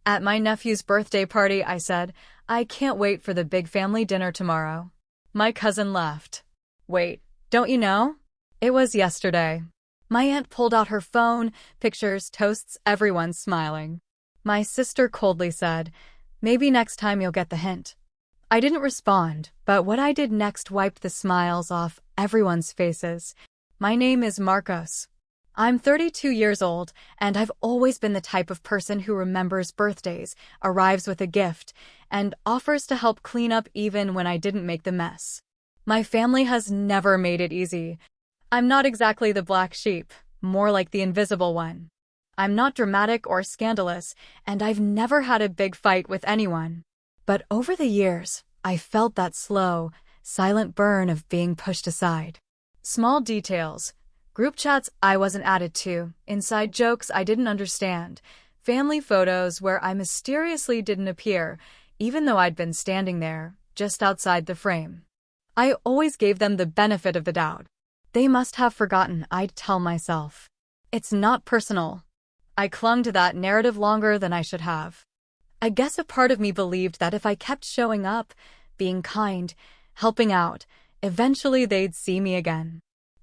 At my nephew's birthday party, I said, I can't wait for the big family dinner tomorrow. My cousin laughed. Wait, don't you know? It was yesterday. My aunt pulled out her phone, pictures, toasts, everyone smiling. My sister coldly said, maybe next time you'll get the hint. I didn't respond, but what I did next wiped the smiles off everyone's faces. My name is Marcos. I'm 32 years old, and I've always been the type of person who remembers birthdays, arrives with a gift, and offers to help clean up even when I didn't make the mess. My family has never made it easy. I'm not exactly the black sheep, more like the invisible one. I'm not dramatic or scandalous, and I've never had a big fight with anyone. But over the years, I felt that slow, silent burn of being pushed aside. Small details. Group chats I wasn't added to, inside jokes I didn't understand, family photos where I mysteriously didn't appear, even though I'd been standing there, just outside the frame. I always gave them the benefit of the doubt. They must have forgotten, I'd tell myself. It's not personal. I clung to that narrative longer than I should have. I guess a part of me believed that if I kept showing up, being kind, helping out, eventually they'd see me again.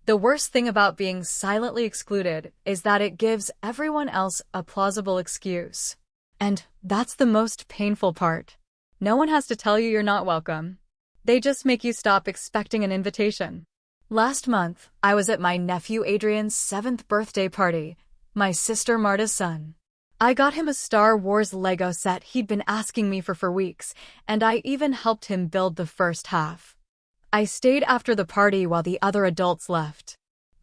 The worst thing about being silently excluded is that it gives everyone else a plausible excuse. And that's the most painful part. No one has to tell you you're not welcome. They just make you stop expecting an invitation. Last month, I was at my nephew Adrian's 7th birthday party, my sister Marta's son. I got him a Star Wars Lego set he'd been asking me for weeks, and I even helped him build the first half. I stayed after the party while the other adults left.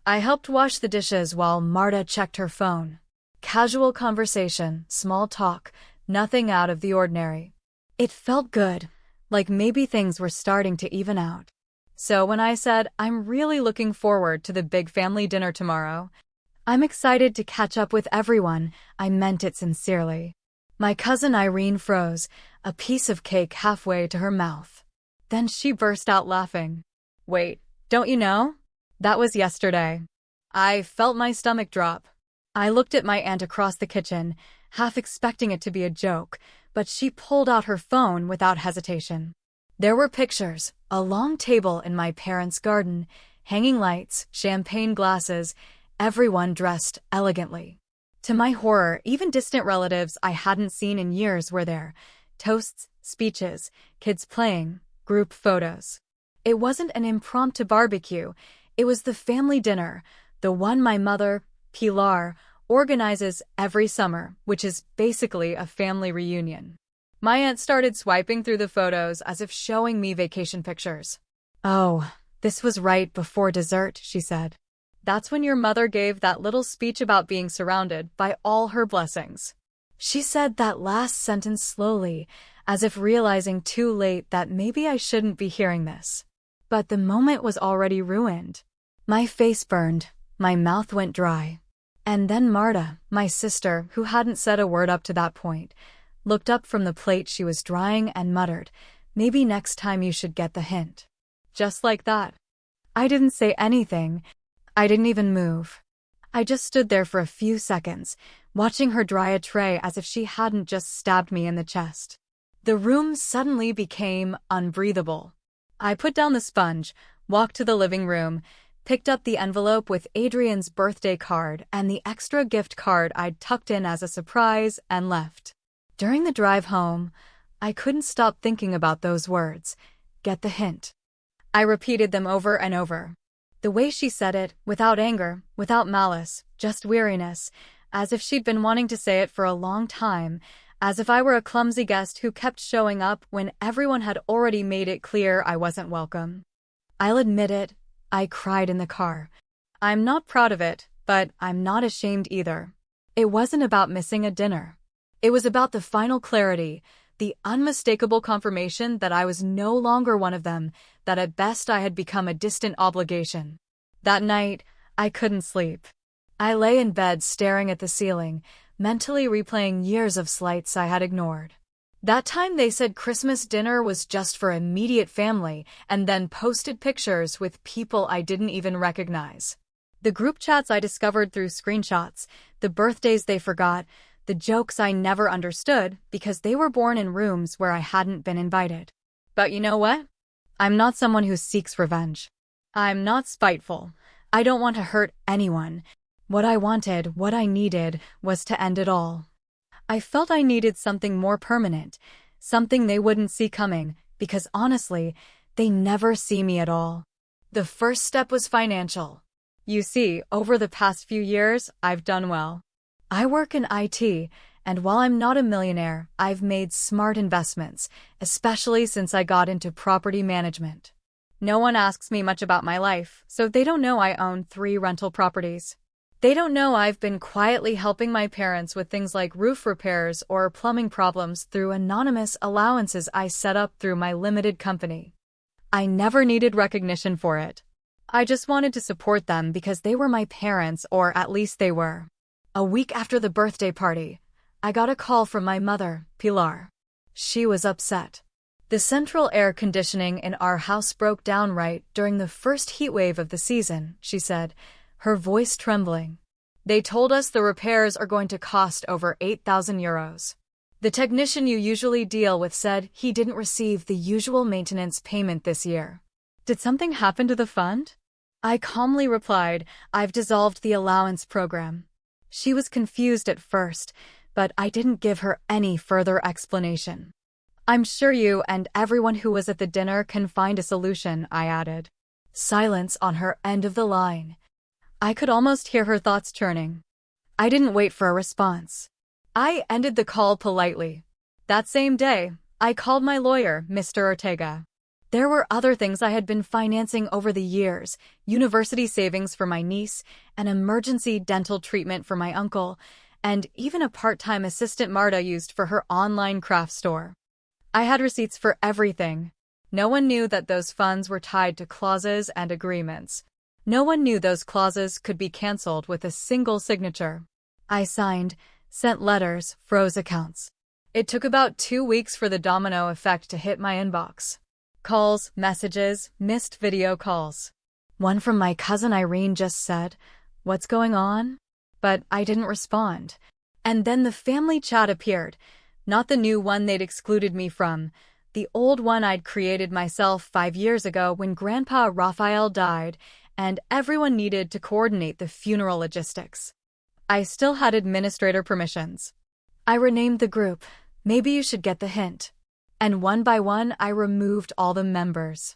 I helped wash the dishes while Marta checked her phone. Casual conversation, small talk, nothing out of the ordinary. It felt good, like maybe things were starting to even out. So when I said, I'm really looking forward to the big family dinner tomorrow, I'm excited to catch up with everyone, I meant it sincerely. My cousin Irene froze, a piece of cake halfway to her mouth. Then she burst out laughing. Wait, don't you know? That was yesterday. I felt my stomach drop. I looked at my aunt across the kitchen, half expecting it to be a joke, but she pulled out her phone without hesitation. There were pictures, a long table in my parents' garden, hanging lights, champagne glasses, everyone dressed elegantly. To my horror, even distant relatives I hadn't seen in years were there. Toasts, speeches, kids playing, group photos. It wasn't an impromptu barbecue, it was the family dinner, the one my mother, Pilar, organizes every summer, which is basically a family reunion. My aunt started swiping through the photos as if showing me vacation pictures. Oh, this was right before dessert, she said. That's when your mother gave that little speech about being surrounded by all her blessings. She said that last sentence slowly, as if realizing too late that maybe I shouldn't be hearing this. But the moment was already ruined. My face burned, my mouth went dry. And then Marta, my sister, who hadn't said a word up to that point, looked up from the plate she was drying and muttered, maybe next time you should get the hint. Just like that. I didn't say anything. I didn't even move. I just stood there for a few seconds, watching her dry a tray as if she hadn't just stabbed me in the chest. The room suddenly became unbreathable. I put down the sponge, walked to the living room, picked up the envelope with Adrian's birthday card and the extra gift card I'd tucked in as a surprise, and left. During the drive home, I couldn't stop thinking about those words. Get the hint. I repeated them over and over. The way she said it, without anger, without malice, just weariness, as if she'd been wanting to say it for a long time, as if I were a clumsy guest who kept showing up when everyone had already made it clear I wasn't welcome. I'll admit it, I cried in the car. I'm not proud of it, but I'm not ashamed either. It wasn't about missing a dinner. It was about the final clarity, the unmistakable confirmation that I was no longer one of them, that at best I had become a distant obligation. That night, I couldn't sleep. I lay in bed staring at the ceiling, mentally replaying years of slights I had ignored. That time they said Christmas dinner was just for immediate family, and then posted pictures with people I didn't even recognize. The group chats I discovered through screenshots, the birthdays they forgot, the jokes I never understood because they were born in rooms where I hadn't been invited. But you know what? I'm not someone who seeks revenge. I'm not spiteful. I don't want to hurt anyone. What I wanted, what I needed, was to end it all. I felt I needed something more permanent, something they wouldn't see coming, because honestly, they never see me at all. The first step was financial. You see, over the past few years, I've done well. I work in IT, and while I'm not a millionaire, I've made smart investments, especially since I got into property management. No one asks me much about my life, so they don't know I own 3 rental properties. They don't know I've been quietly helping my parents with things like roof repairs or plumbing problems through anonymous allowances I set up through my limited company. I never needed recognition for it. I just wanted to support them because they were my parents, or at least they were. A week after the birthday party, I got a call from my mother, Pilar. She was upset. The central air conditioning in our house broke down right during the first heat wave of the season, she said, her voice trembling. They told us the repairs are going to cost over 8,000 euros. The technician you usually deal with said he didn't receive the usual maintenance payment this year. Did something happen to the fund? I calmly replied, I've dissolved the allowance program. She was confused at first, but I didn't give her any further explanation. I'm sure you and everyone who was at the dinner can find a solution, I added. Silence on her end of the line. I could almost hear her thoughts churning. I didn't wait for a response. I ended the call politely. That same day, I called my lawyer, Mr. Ortega. There were other things I had been financing over the years, university savings for my niece, an emergency dental treatment for my uncle, and even a part-time assistant Marta used for her online craft store. I had receipts for everything. No one knew that those funds were tied to clauses and agreements. No one knew those clauses could be cancelled with a single signature. I signed, sent letters, froze accounts. It took about 2 weeks for the domino effect to hit my inbox. Calls, messages, missed video calls. One from my cousin Irene just said, "What's going on?" But I didn't respond. And then the family chat appeared. Not the new one they'd excluded me from. The old one I'd created myself 5 years ago when Grandpa Raphael died, and everyone needed to coordinate the funeral logistics. I still had administrator permissions. I renamed the group. Maybe you should get the hint. And one by one I removed all the members.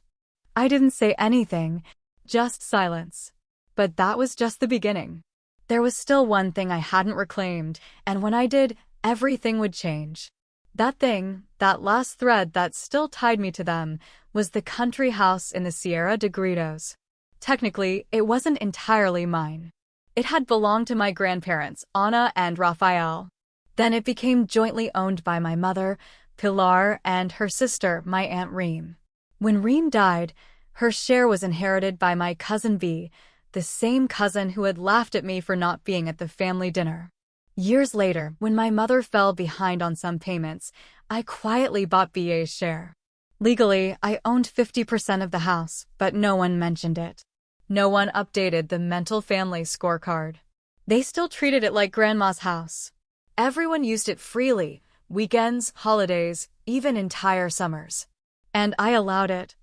I didn't say anything, just silence. But that was just the beginning. There was still one thing I hadn't reclaimed, and when I did, everything would change. That thing, that last thread that still tied me to them, was the country house in the Sierra de Gredos. Technically, it wasn't entirely mine. It had belonged to my grandparents, Anna and Raphael. Then it became jointly owned by my mother, Pilar, and her sister, my Aunt Reem. When Reem died, her share was inherited by my cousin V, the same cousin who had laughed at me for not being at the family dinner. Years later, when my mother fell behind on some payments, I quietly bought BA's share. Legally, I owned 50% of the house, but no one mentioned it. No one updated the mental family scorecard. They still treated it like grandma's house. Everyone used it freely, weekends, holidays, even entire summers. And I allowed it.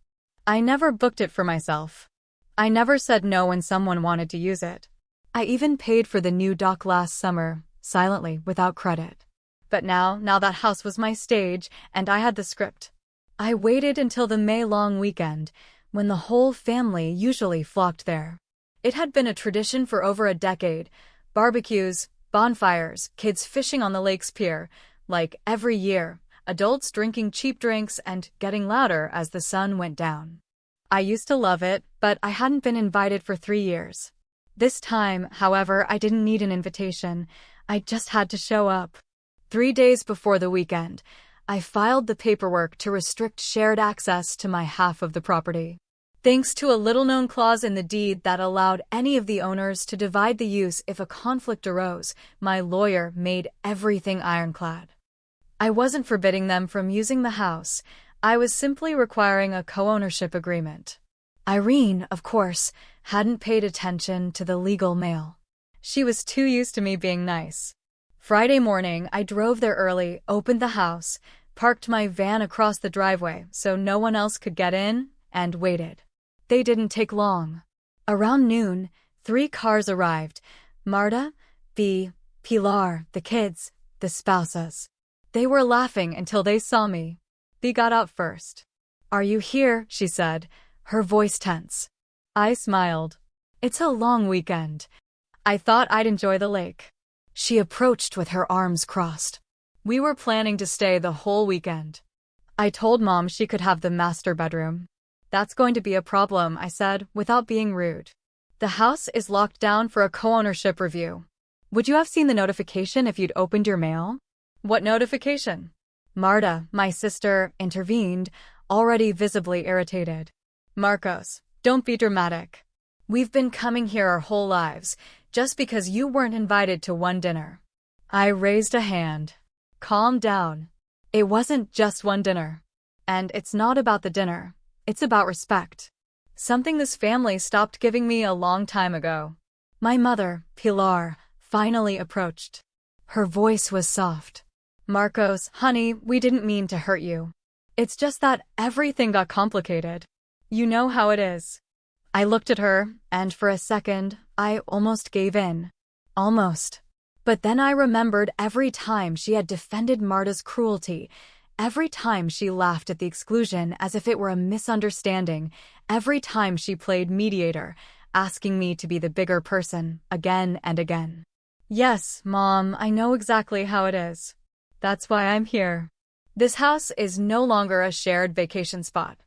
I never booked it for myself. I never said no when someone wanted to use it. I even paid for the new dock last summer, silently, without credit. But now that house was my stage, and I had the script. I waited until the May-long weekend, when the whole family usually flocked there. It had been a tradition for over a decade. Barbecues, bonfires, kids fishing on the lake's pier. Like every year, adults drinking cheap drinks and getting louder as the sun went down. I used to love it, but I hadn't been invited for 3 years. This time, however, I didn't need an invitation. I just had to show up. 3 days before the weekend, I filed the paperwork to restrict shared access to my half of the property. Thanks to a little-known clause in the deed that allowed any of the owners to divide the use if a conflict arose, my lawyer made everything ironclad. I wasn't forbidding them from using the house. I was simply requiring a co-ownership agreement. Irene, of course, hadn't paid attention to the legal mail. She was too used to me being nice. Friday morning, I drove there early, opened the house, parked my van across the driveway so no one else could get in, and waited. They didn't take long. Around noon, 3 cars arrived. Marta, V, Pilar, the kids, the spouses. They were laughing until they saw me. V got out first. "Are you here?" she said, her voice tense. I smiled. "It's a long weekend. I thought I'd enjoy the lake." She approached with her arms crossed. "We were planning to stay the whole weekend." I told Mom she could have the master bedroom. "That's going to be a problem," I said, without being rude. "The house is locked down for a co-ownership review. Would you have seen the notification if you'd opened your mail?" "What notification?" Marta, my sister, intervened, already visibly irritated. "Marcos, don't be dramatic. We've been coming here our whole lives, just because you weren't invited to one dinner." I raised a hand. "Calm down. It wasn't just one dinner. And it's not about the dinner. It's about respect. Something this family stopped giving me a long time ago." My mother, Pilar, finally approached. Her voice was soft. "Marcos, honey, we didn't mean to hurt you. It's just that everything got complicated. You know how it is." I looked at her, and for a second, I almost gave in. Almost. But then I remembered every time she had defended Marta's cruelty, every time she laughed at the exclusion as if it were a misunderstanding, every time she played mediator, asking me to be the bigger person, again and again. "Yes, Mom, I know exactly how it is. That's why I'm here. This house is no longer a shared vacation spot.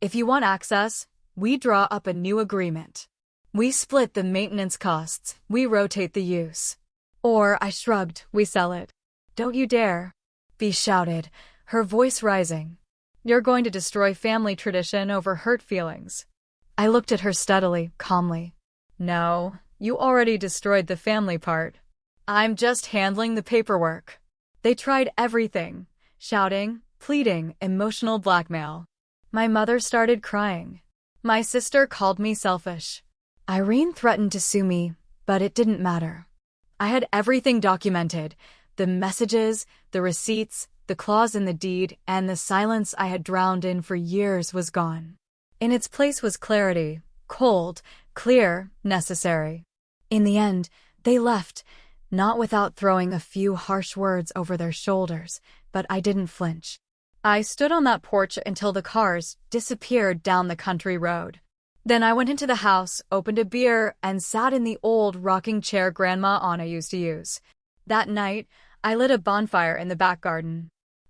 If you want access, we draw up a new agreement. We split the maintenance costs, we rotate the use. Or," I shrugged, "we sell it." "Don't you dare," Bea shouted, her voice rising. "You're going to destroy family tradition over hurt feelings." I looked at her steadily, calmly. "No, you already destroyed the family part. I'm just handling the paperwork." They tried everything, shouting, pleading, emotional blackmail. My mother started crying. My sister called me selfish. Irene threatened to sue me, but it didn't matter. I had everything documented, the messages, the receipts, the clause in the deed, and the silence I had drowned in for years was gone. In its place was clarity, cold, clear, necessary. In the end, they left, not without throwing a few harsh words over their shoulders, but I didn't flinch. I stood on that porch until the cars disappeared down the country road. Then I went into the house, opened a beer, and sat in the old rocking chair Grandma Anna used to use. That night, I lit a bonfire in the back garden.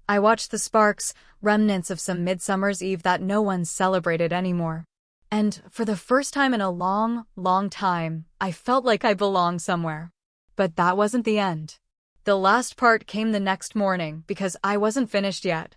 I watched the sparks, remnants of some Midsummer's Eve that no one celebrated anymore. And for the first time in a long, long time, I felt like I belonged somewhere. But that wasn't the end. The last part came the next morning because I wasn't finished yet.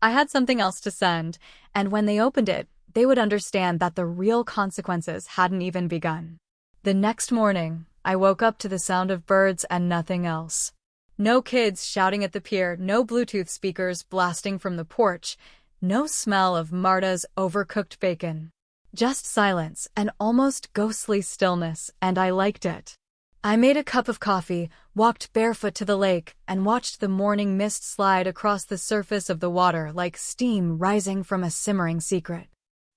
I had something else to send, and when they opened it, they would understand that the real consequences hadn't even begun. The next morning, I woke up to the sound of birds and nothing else. No kids shouting at the pier, no Bluetooth speakers blasting from the porch, no smell of Marta's overcooked bacon. Just silence, an almost ghostly stillness, and I liked it. I made a cup of coffee, walked barefoot to the lake, and watched the morning mist slide across the surface of the water like steam rising from a simmering secret.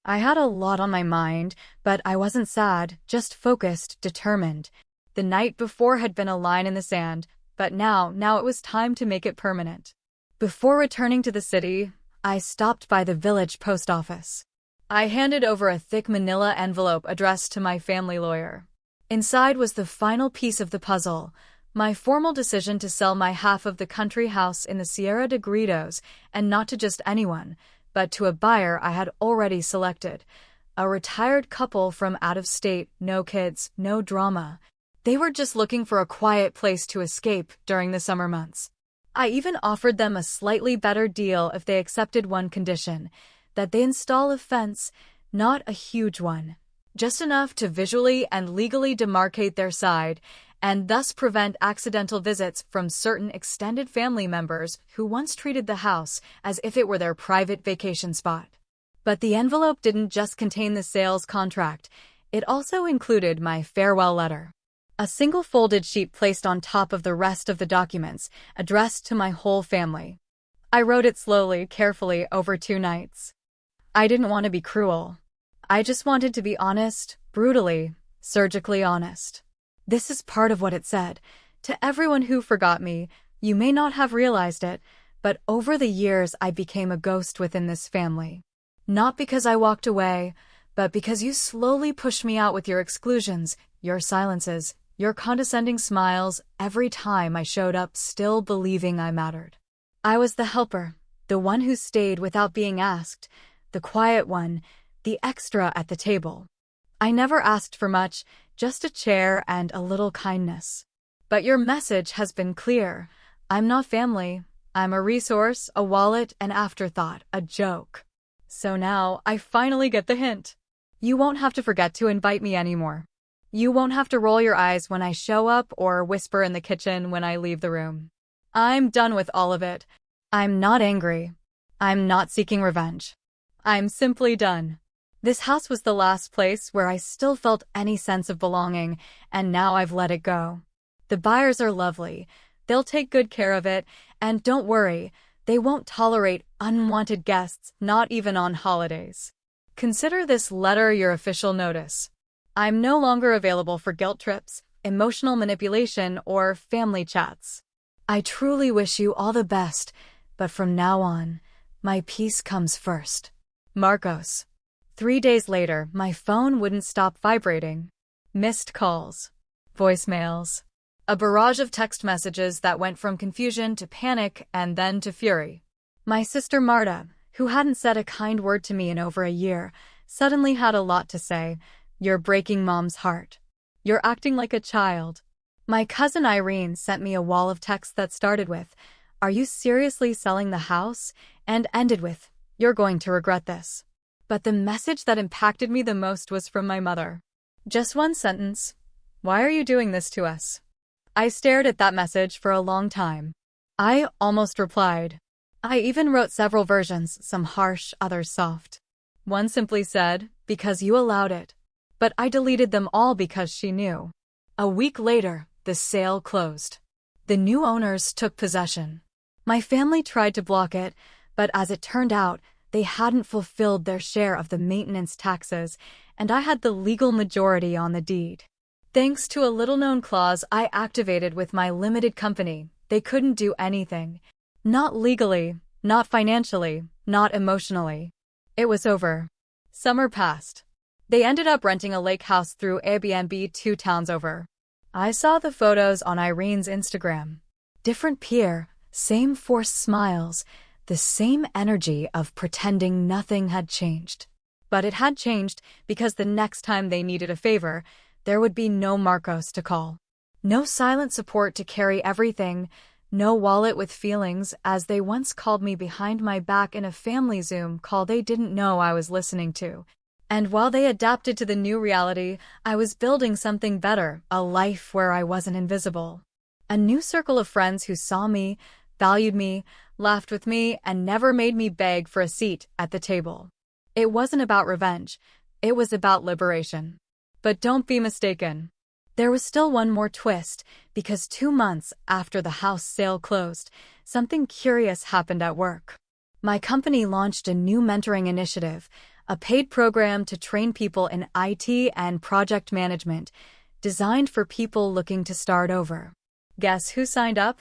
I had a lot on my mind, but I wasn't sad, just focused, determined. The night before had been a line in the sand, but now it was time to make it permanent. Before returning to the city, I stopped by the village post office. I handed over a thick manila envelope addressed to my family lawyer. Inside was the final piece of the puzzle, my formal decision to sell my half of the country house in the Sierra de Gredos, and not to just anyone, but to a buyer I had already selected. A retired couple from out of state, no kids, no drama. They were just looking for a quiet place to escape during the summer months. I even offered them a slightly better deal if they accepted one condition, that they install a fence, not a huge one. Just enough to visually and legally demarcate their side, and thus prevent accidental visits from certain extended family members who once treated the house as if it were their private vacation spot. But the envelope didn't just contain the sales contract, it also included my farewell letter. A single folded sheet placed on top of the rest of the documents, addressed to my whole family. I wrote it slowly, carefully, over 2 nights. I didn't want to be cruel. I just wanted to be honest, brutally, surgically honest. This is part of what it said. To everyone who forgot me, you may not have realized it, but over the years I became a ghost within this family. Not because I walked away, but because you slowly pushed me out with your exclusions, your silences, your condescending smiles every time I showed up still believing I mattered. I was the helper, the one who stayed without being asked, the quiet one, the extra at the table. I never asked for much, just a chair and a little kindness. But your message has been clear. I'm not family. I'm a resource, a wallet, an afterthought, a joke. So now I finally get the hint. You won't have to forget to invite me anymore. You won't have to roll your eyes when I show up or whisper in the kitchen when I leave the room. I'm done with all of it. I'm not angry. I'm not seeking revenge. I'm simply done. This house was the last place where I still felt any sense of belonging, and now I've let it go. The buyers are lovely. They'll take good care of it, and don't worry, they won't tolerate unwanted guests, not even on holidays. Consider this letter your official notice. I'm no longer available for guilt trips, emotional manipulation, or family chats. I truly wish you all the best, but from now on, my peace comes first. Marcos. 3 days later, my phone wouldn't stop vibrating. Missed calls. Voicemails. A barrage of text messages that went from confusion to panic and then to fury. My sister Marta, who hadn't said a kind word to me in over a year, suddenly had a lot to say. You're breaking Mom's heart. You're acting like a child. My cousin Irene sent me a wall of texts that started with, "Are you seriously selling the house?" and ended with, "You're going to regret this." But the message that impacted me the most was from my mother. Just one sentence. "Why are you doing this to us?" I stared at that message for a long time. I almost replied. I even wrote several versions, some harsh, others soft. One simply said, "Because you allowed it." But I deleted them all because she knew. A week later, the sale closed. The new owners took possession. My family tried to block it, but as it turned out, they hadn't fulfilled their share of the maintenance taxes, and I had the legal majority on the deed. Thanks to a little-known clause I activated with my limited company, they couldn't do anything. Not legally, not financially, not emotionally. It was over. Summer passed. They ended up renting a lake house through Airbnb 2 towns over. I saw the photos on Irene's Instagram. Different pier, same forced smiles, the same energy of pretending nothing had changed. But it had changed because the next time they needed a favor, there would be no Marcos to call. No silent support to carry everything, no wallet with feelings, as they once called me behind my back in a family Zoom call they didn't know I was listening to. And while they adapted to the new reality, I was building something better, a life where I wasn't invisible. A new circle of friends who saw me, valued me, laughed with me, and never made me beg for a seat at the table. It wasn't about revenge. It was about liberation. But don't be mistaken. There was still one more twist, because 2 months after the house sale closed, something curious happened at work. My company launched a new mentoring initiative, a paid program to train people in IT and project management, designed for people looking to start over. Guess who signed up?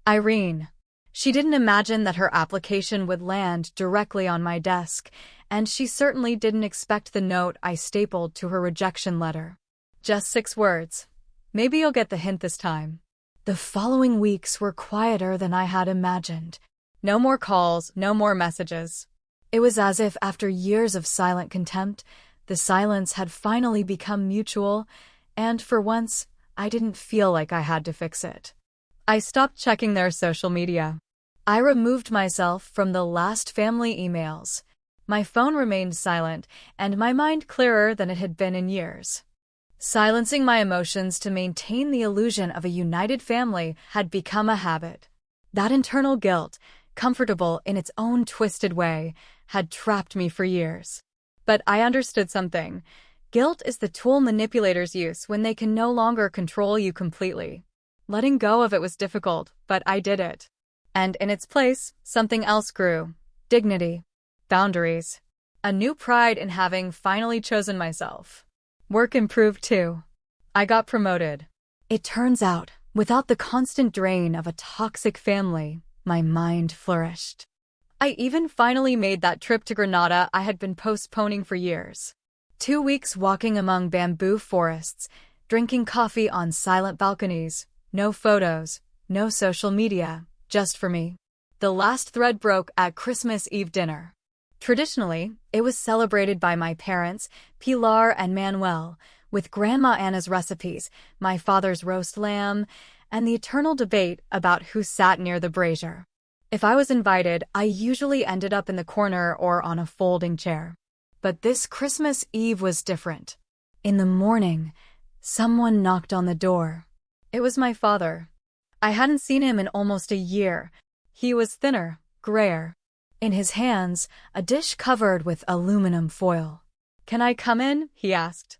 Irene. She didn't imagine that her application would land directly on my desk, and she certainly didn't expect the note I stapled to her rejection letter. Just 6 words. Maybe you'll get the hint this time. The following weeks were quieter than I had imagined. No more calls, no more messages. It was as if after years of silent contempt, the silence had finally become mutual, and for once, I didn't feel like I had to fix it. I stopped checking their social media. I removed myself from the last family emails. My phone remained silent, and my mind clearer than it had been in years. Silencing my emotions to maintain the illusion of a united family had become a habit. That internal guilt, comfortable in its own twisted way, had trapped me for years. But I understood something. Guilt is the tool manipulators use when they can no longer control you completely. Letting go of it was difficult, but I did it. And in its place, something else grew. Dignity. Boundaries. A new pride in having finally chosen myself. Work improved too. I got promoted. It turns out, without the constant drain of a toxic family, my mind flourished. I even finally made that trip to Granada I had been postponing for years. 2 weeks walking among bamboo forests, drinking coffee on silent balconies, no photos, no social media, just for me. The last thread broke at Christmas Eve dinner. Traditionally, it was celebrated by my parents, Pilar and Manuel, with Grandma Anna's recipes, my father's roast lamb, and the eternal debate about who sat near the brazier. If I was invited, I usually ended up in the corner or on a folding chair. But this Christmas Eve was different. In the morning, someone knocked on the door. It was my father. I hadn't seen him in almost a year. He was thinner, grayer. In his hands, a dish covered with aluminum foil. "Can I come in?" he asked.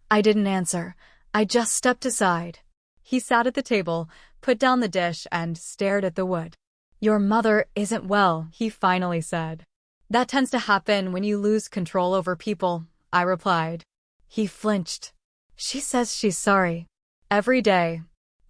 I didn't answer. I just stepped aside. He sat at the table, put down the dish, and stared at the wood. "Your mother isn't well," he finally said. "That tends to happen when you lose control over people," I replied. He flinched. "She says she's sorry. Every day."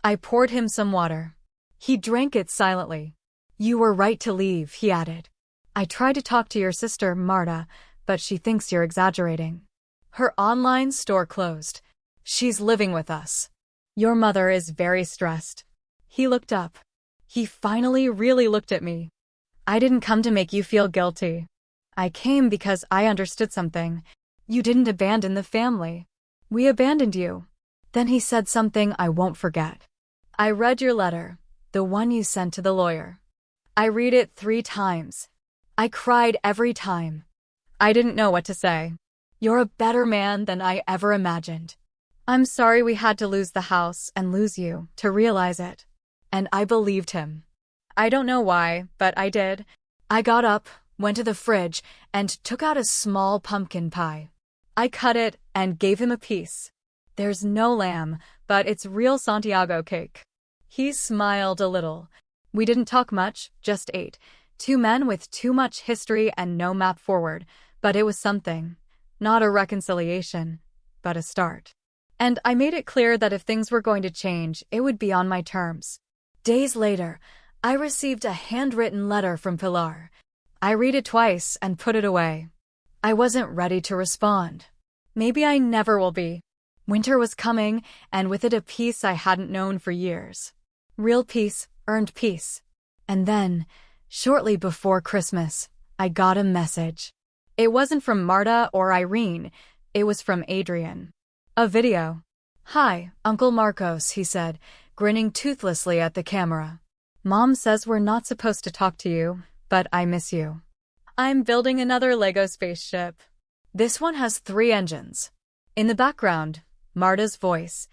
I poured him some water. He drank it silently. "You were right to leave," he added. "I tried to talk to your sister, Marta, but she thinks you're exaggerating. Her online store closed. She's living with us. Your mother is very stressed." He looked up. He finally really looked at me. "I didn't come to make you feel guilty. I came because I understood something. You didn't abandon the family. We abandoned you." Then he said something I won't forget. "I read your letter, the one you sent to the lawyer. I read it 3 times. I cried every time. I didn't know what to say. You're a better man than I ever imagined. I'm sorry we had to lose the house and lose you to realize it." And I believed him. I don't know why, but I did. I got up, went to the fridge, and took out a small pumpkin pie. I cut it and gave him a piece. There's no lamb, but it's real Santiago cake. He smiled a little. We didn't talk much, just ate. 2 men with too much history and no map forward, but it was something. Not a reconciliation, but a start. And I made it clear that if things were going to change, it would be on my terms. Days later, I received a handwritten letter from Pilar. I read it twice and put it away. I wasn't ready to respond. Maybe I never will be. Winter was coming, and with it a peace I hadn't known for years. Real peace, earned peace. And then, shortly before Christmas, I got a message. It wasn't from Marta or Irene, it was from Adrian. A video. "Hi, Uncle Marcos," he said, grinning toothlessly at the camera. "Mom says we're not supposed to talk to you, but I miss you. I'm building another Lego spaceship. This one has 3 engines." In the background, Marta's voice.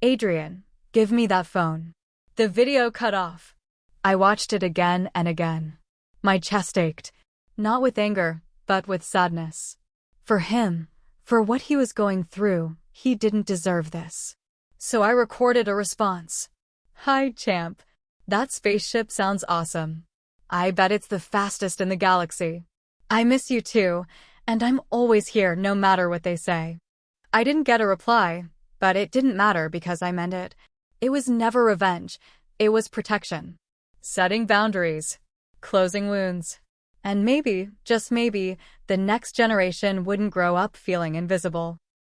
"Adrian, give me that phone." The video cut off. I watched it again and again. My chest ached. Not with anger, but with sadness. For him, for what he was going through, he didn't deserve this. So I recorded a response. "Hi, champ. That spaceship sounds awesome. I bet it's the fastest in the galaxy. I miss you too, and I'm always here no matter what they say." I didn't get a reply, but it didn't matter because I meant it. It was never revenge. It was protection. Setting boundaries. Closing wounds. And maybe, just maybe, the next generation wouldn't grow up feeling invisible.